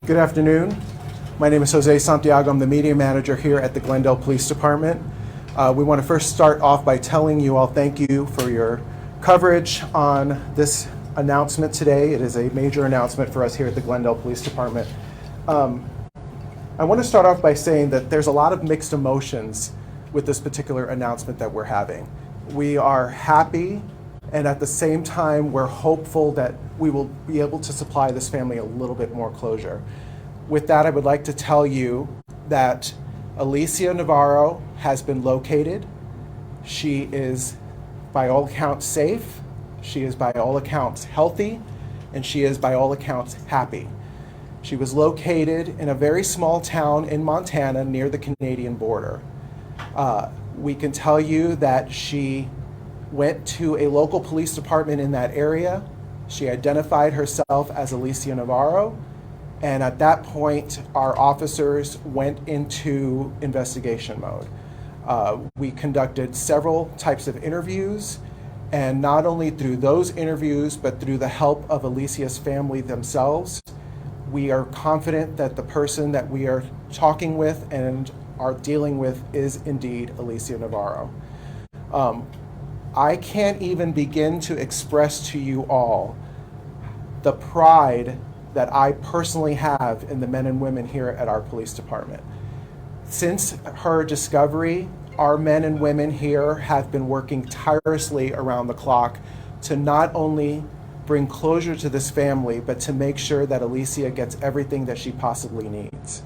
Good afternoon. My name is Jose Santiago. I'm the media manager here at the Glendale Police Department. We want to first start off by telling you all thank you for your coverage on this announcement today. It is a major announcement for us here at the Glendale Police Department. I want to start off by saying that there's a lot of mixed emotions with this particular announcement that we're having. We are happy, and at the same time, we're hopeful that we will be able to supply this family a little bit more closure. With that, I would like to tell you that Alicia Navarro has been located. She is, by all accounts, safe. She is, by all accounts, healthy, and she is, by all accounts, happy. She was located in a very small town in Montana near the Canadian border. We can tell you that she went to a local police department in that area. She identified herself as Alicia Navarro, and at that point, our officers went into investigation mode. We conducted several types of interviews, and not only through those interviews, but through the help of Alicia's family themselves, we are confident that the person that we are talking with and are dealing with is indeed Alicia Navarro. I can't even begin to express to you all the pride that I personally have in the men and women here at our police department. Since her discovery, our men and women here have been working tirelessly around the clock to not only bring closure to this family, but to make sure that Alicia gets everything that she possibly needs.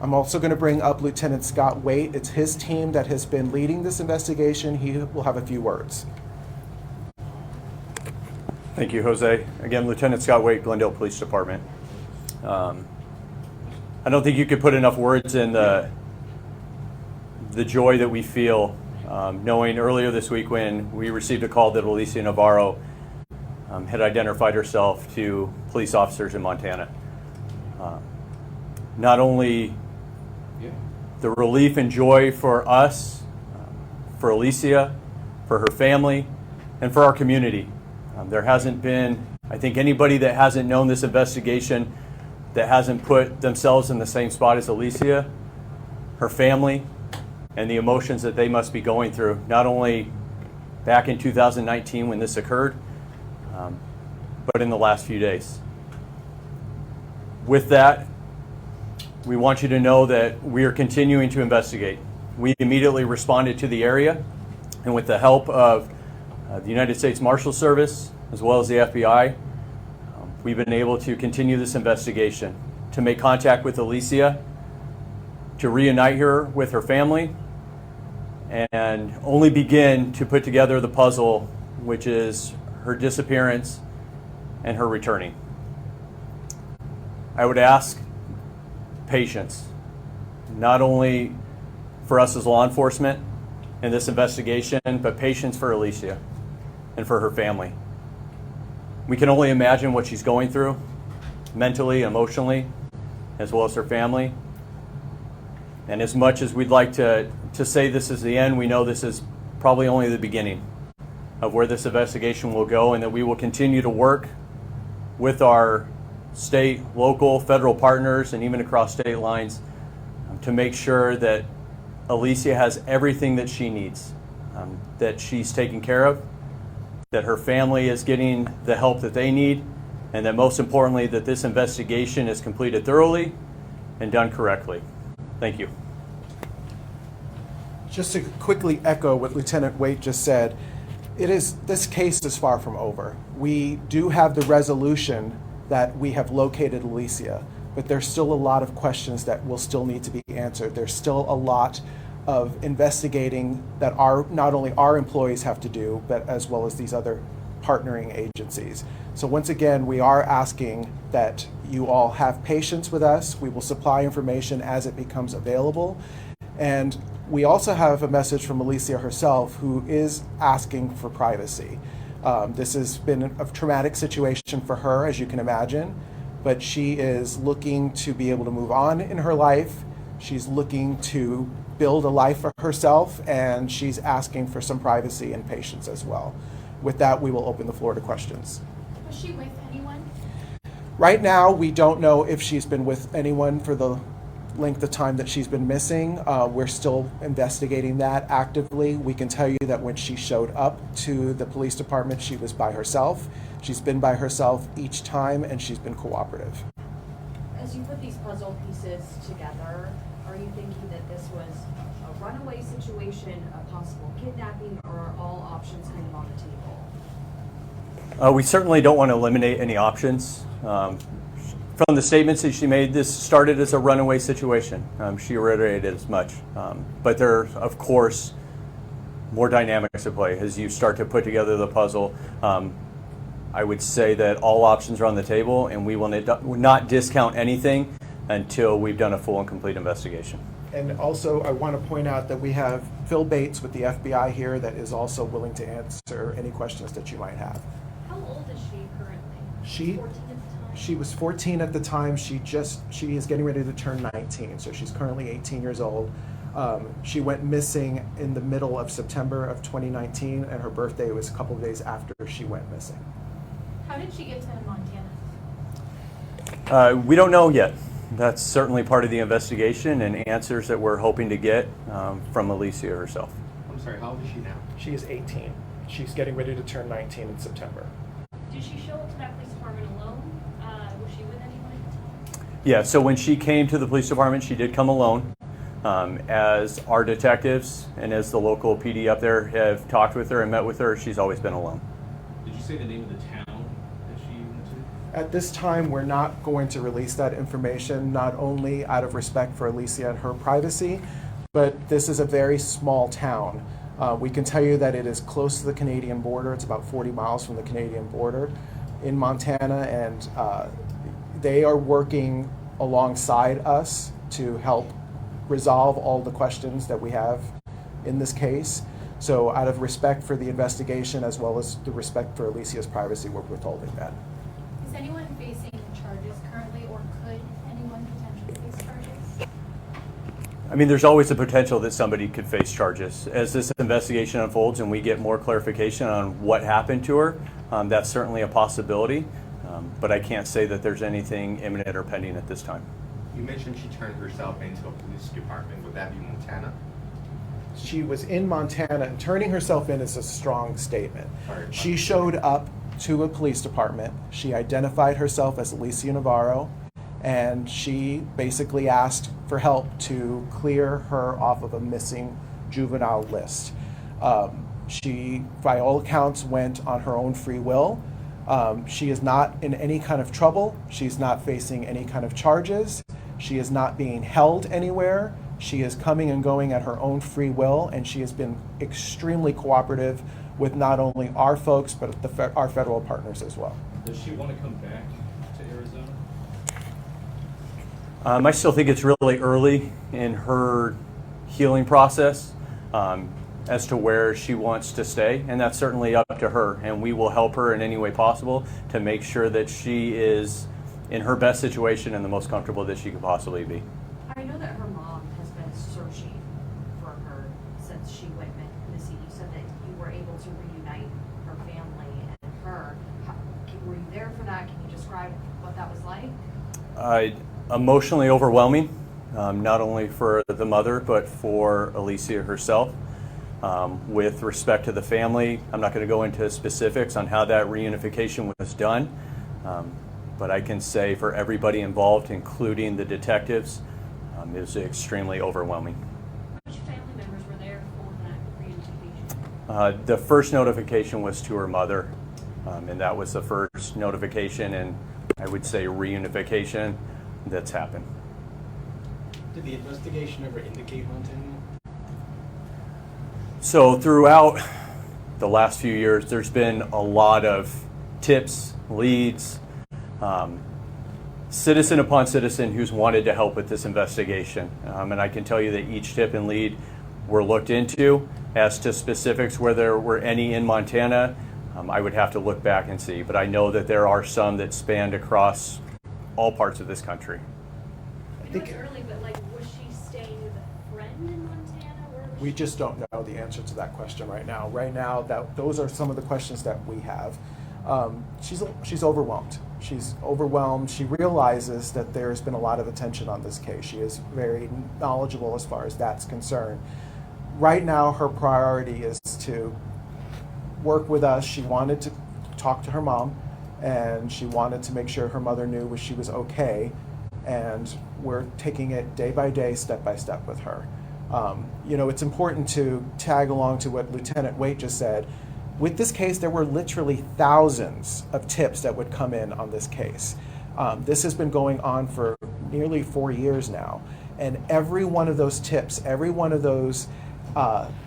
I'm also going to bring up Lieutenant Scott Waite. It's his team that has been leading this investigation. He will have a few words. Thank you, Jose. Again, Lieutenant Scott Waite, Glendale Police Department. I don't think you could put enough words in the joy that we feel knowing earlier this week when we received a call that Alicia Navarro had identified herself to police officers in Montana. Not only the relief and joy for us, for Alicia, for her family, and for our community. There hasn't been, I think, anybody that hasn't known this investigation that hasn't put themselves in the same spot as Alicia, her family, and the emotions that they must be going through, not only back in 2019 when this occurred, but in the last few days. With that, we want you to know that we are continuing to investigate. We immediately responded to the area, and with the help of the United States Marshal Service, as well as the FBI, we've been able to continue this investigation, to make contact with Alicia, to reunite her with her family, and only begin to put together the puzzle, which is her disappearance and her returning. I would ask patience, not only for us as law enforcement in this investigation, but patience for Alicia and for her family. We can only imagine what she's going through mentally, emotionally, as well as her family. And as much as we'd like to say this is the end, we know this is probably only the beginning of where this investigation will go, and that we will continue to work with our state, local, federal partners, and even across state lines to make sure that Alicia has everything that she needs, that she's taken care of, that her family is getting the help that they need, and that most importantly, that this investigation is completed thoroughly and done correctly. Thank you. Just to quickly echo what Lieutenant Waite just said, this case is far from over. We do have the resolution that we have located Alicia, but there's still a lot of questions that will still need to be answered. There's still a lot of investigating that not only our employees have to do, but as well as these other partnering agencies. So once again, we are asking that you all have patience with us. We will supply information as it becomes available. And we also have a message from Alicia herself, who is asking for privacy. This has been a traumatic situation for her, as you can imagine, but she is looking to be able to move on in her life. She's looking to build a life for herself, and she's asking for some privacy and patience as well. With that, we will open the floor to questions. Was she with anyone? Right now, we don't know if she's been with anyone for the length of time that she's been missing. We're still investigating that actively. We can tell you that when she showed up to the police department, she was by herself. She's been by herself each time, and she's been cooperative. As you put these puzzle pieces together, are you thinking that this was a runaway situation, a possible kidnapping, or are all options kind of on the table? We certainly don't want to eliminate any options. From the statements that she made, this started as a runaway situation. She reiterated as much. But there are, of course, more dynamics at play as you start to put together the puzzle. I would say that all options are on the table, and we will not discount anything until we've done a full and complete investigation. And also, I want to point out that we have Phil Bates with the FBI here that is also willing to answer any questions that you might have. How old is she currently? She 14 at the time? She was 14 at the time. She is getting ready to turn 19, so she's currently 18 years old. She went missing in the middle of September of 2019, and her birthday was a couple of days after she went missing. How did she get to Montana? We don't know yet. That's certainly part of the investigation and answers that we're hoping to get from Alicia herself. I'm sorry, how old is she now? She is 18. She's getting ready to turn 19 in September. Did she show up to that police department alone? Was she with anyone at the time? Yeah, so when she came to the police department, she did come alone. As our detectives and as the local PD up there have talked with her and met with her, she's always been alone. Did you say the name of the town that she went to? At this time, we're not going to release that information, not only out of respect for Alicia and her privacy, but this is a very small town. We can tell you that it is close to the Canadian border. It's about 40 miles from the Canadian border in Montana, and they are working alongside us to help resolve all the questions that we have in this case. So out of respect for the investigation as well as the respect for Alicia's privacy, we're withholding that. Is anyone facing charges currently, or could anyone potentially face charges? I mean, there's always the potential that somebody could face charges. As this investigation unfolds and we get more clarification on what happened to her, that's certainly a possibility, but I can't say that there's anything imminent or pending at this time. You mentioned she turned herself into a police department. Would that be Montana? She was in Montana, and turning herself in is a strong statement. Sorry. She showed up to a police department. She identified herself as Alicia Navarro, and she basically asked for help to clear her off of a missing juvenile list. She, by all accounts, went on her own free will. She is not in any kind of trouble. She's not facing any kind of charges. She is not being held anywhere. She is coming and going at her own free will, and she has been extremely cooperative with not only our folks, but our federal partners as well. Does she want to come back to Arizona? I still think it's really early in her healing process as to where she wants to stay, and that's certainly up to her, and we will help her in any way possible to make sure that she is in her best situation and the most comfortable that she could possibly be. I know that her mom has been searching for her since she went missing. You said that you were able to reunite her family and her. Were you there for that? Can you describe what that was like? Emotionally overwhelming, not only for the mother, but for Alicia herself. With respect to the family, I'm not going to go into specifics on how that reunification was done, but I can say for everybody involved, including the detectives, it was extremely overwhelming. Which family members were there for that reunification? The first notification was to her mother, and that was the first notification and I would say reunification that's happened. Did the investigation ever indicate Montana? So throughout the last few years, there's been a lot of tips, leads, citizen upon citizen who's wanted to help with this investigation. And I can tell you that each tip and lead were looked into. As to specifics where there were any in Montana, I would have to look back and see. But I know that there are some that spanned across all parts of this country. I know it's early, but like, was she staying with a friend in Montana? Where was We she? just don't know the answer to that question right now. Right now, those are some of the questions that we have. She's overwhelmed. She's overwhelmed. She realizes that there's been a lot of attention on this case. She is very knowledgeable as far as that's concerned. Right now, her priority is to work with us. She wanted to talk to her mom, and she wanted to make sure her mother knew she was okay, and we're taking it day by day, step by step with her. You know, it's important to tag along to what Lieutenant Waite just said. With this case, there were literally thousands of tips that would come in on this case. This has been going on for nearly 4 years now, and every one of those tips, every one of those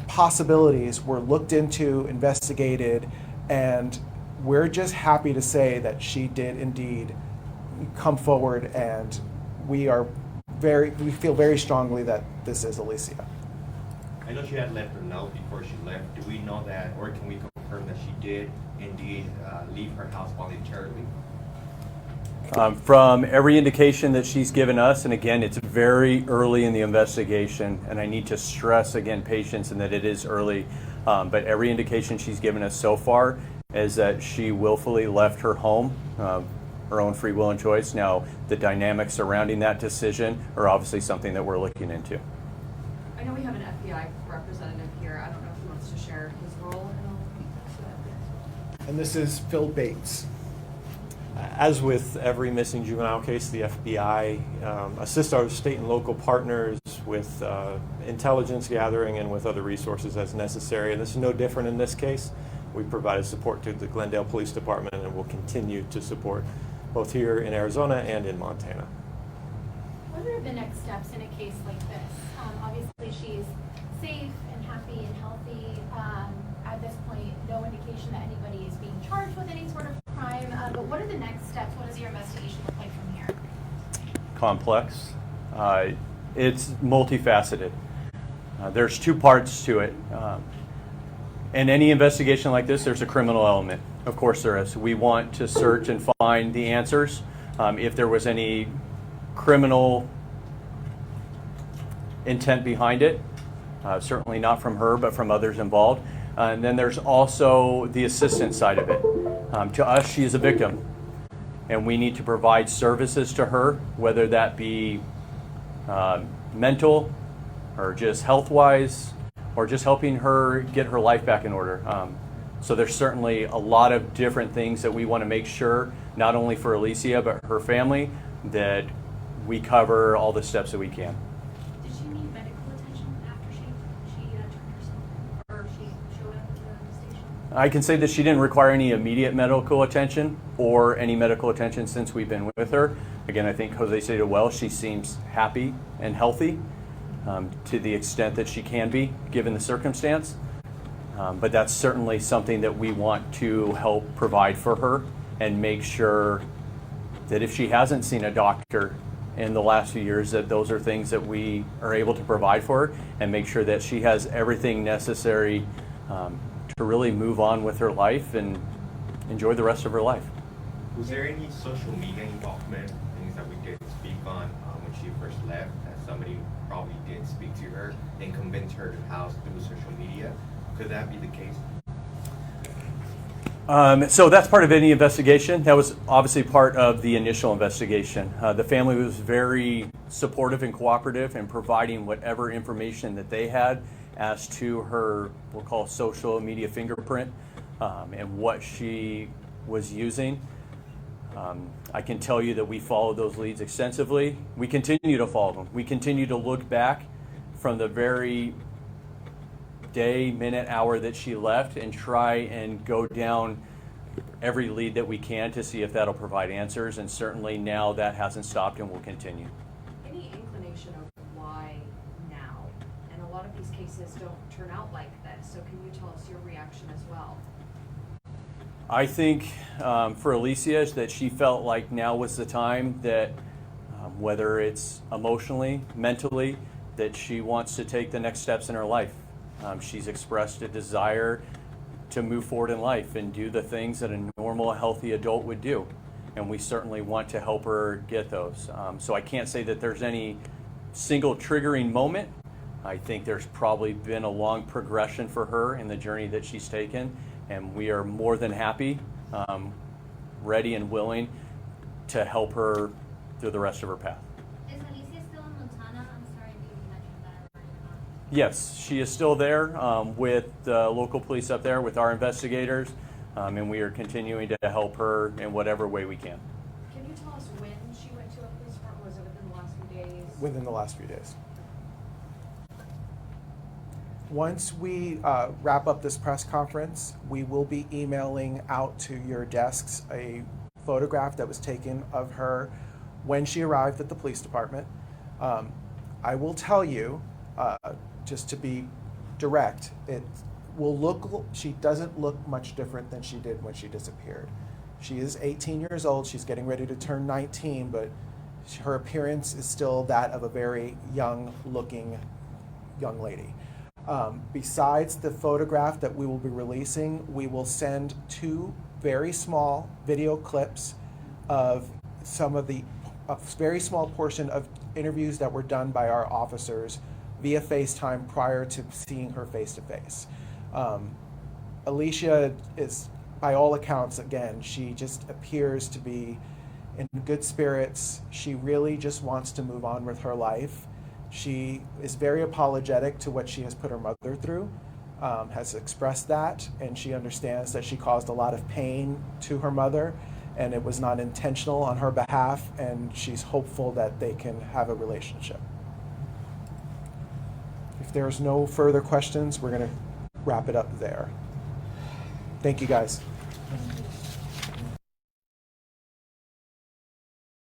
possibilities were looked into, investigated, and we're just happy to say that she did indeed come forward, and we feel very strongly that this is Alicia. I know she had left a note before she left. Do we know that, or can we confirm that she did indeed leave her house voluntarily? From every indication that she's given us, and again, it's very early in the investigation, and I need to stress again patience and that it is early, but every indication she's given us so far is that she willfully left her home, her own free will and choice. Now, the dynamics surrounding that decision are obviously something that we're looking into. I know we have an FBI representative here. I don't know if he wants to share his role in all of this. And this is Phil Bates. As with every missing juvenile case, the FBI assists our state and local partners with intelligence gathering and with other resources as necessary. And this is no different in this case. We provided support to the Glendale Police Department and will continue to support both here in Arizona and in Montana. What are the next steps in a case like this? Obviously, she's safe and happy and healthy. At this point, no indication that anybody is being charged with any sort of crime. But what are the next steps? What does your investigation look like from here? Complex. It's multifaceted. There's two parts to it. In any investigation like this, there's a criminal element. Of course there is. We want to search and find the answers. If there was any criminal intent behind it, certainly not from her, but from others involved. And then there's also the assistance side of it. To us, she is a victim, and we need to provide services to her, whether that be mental or just health-wise, or just helping her get her life back in order. So there's certainly a lot of different things that we want to make sure, not only for Alicia, but her family, that we cover all the steps that we can. Did she need medical attention after she turned herself in, or she showed up at the station? I can say that she didn't require any immediate medical attention or any medical attention since we've been with her. Again, I think Jose stated well, she seems happy and healthy to the extent that she can be, given the circumstance. But that's certainly something that we want to help provide for her and make sure that if she hasn't seen a doctor in the last few years, that those are things that we are able to provide for her and make sure that she has everything necessary to really move on with her life and enjoy the rest of her life. Was there any social media involvement, things that we did speak on when she first left, that somebody probably did speak to her and convince her to house through social media? Could that be the case? So that's part of any investigation. That was obviously part of the initial investigation. The family was very supportive and cooperative in providing whatever information that they had as to her, we'll call social media fingerprint, and what she was using. I can tell you that we followed those leads extensively. We continue to follow them. We continue to look back from the very day, minute, hour that she left and try and go down every lead that we can to see if that'll provide answers. And certainly now that hasn't stopped and will continue. Any inclination of why now? And a lot of these cases don't turn out like this, so can you tell us your reaction as well? I think for Alicia is that she felt like now was the time that whether it's emotionally, mentally, that she wants to take the next steps in her life. She's expressed a desire to move forward in life and do the things that a normal, healthy adult would do. And we certainly want to help her get those. So I can't say that there's any single triggering moment, I think there's probably been a long progression for her in the journey that she's taken, and we are more than happy, ready and willing to help her through the rest of her path. Is Alicia still in Montana? I'm sorry if you mentioned that already or not. Yes, she is still there with the local police up there, with our investigators, and we are continuing to help her in whatever way we can. Can you tell us when she went to a police department? Was it within the last few days? Within the last few days. Once we wrap up this press conference, we will be emailing out to your desks a photograph that was taken of her when she arrived at the police department. I will tell you, just to be direct, she doesn't look much different than she did when she disappeared. She is 18 years old, she's getting ready to turn 19, but her appearance is still that of a very young-looking young lady. Besides the photograph that we will be releasing, we will send 2 very small video clips of some of a very small portion of interviews that were done by our officers via FaceTime prior to seeing her face to face. Alicia is, by all accounts, again, she just appears to be in good spirits. She really just wants to move on with her life. She is very apologetic to what she has put her mother through, has expressed that, and she understands that she caused a lot of pain to her mother, and it was not intentional on her behalf, and she's hopeful that they can have a relationship. If there's no further questions, we're going to wrap it up there. Thank you, guys. Thank you.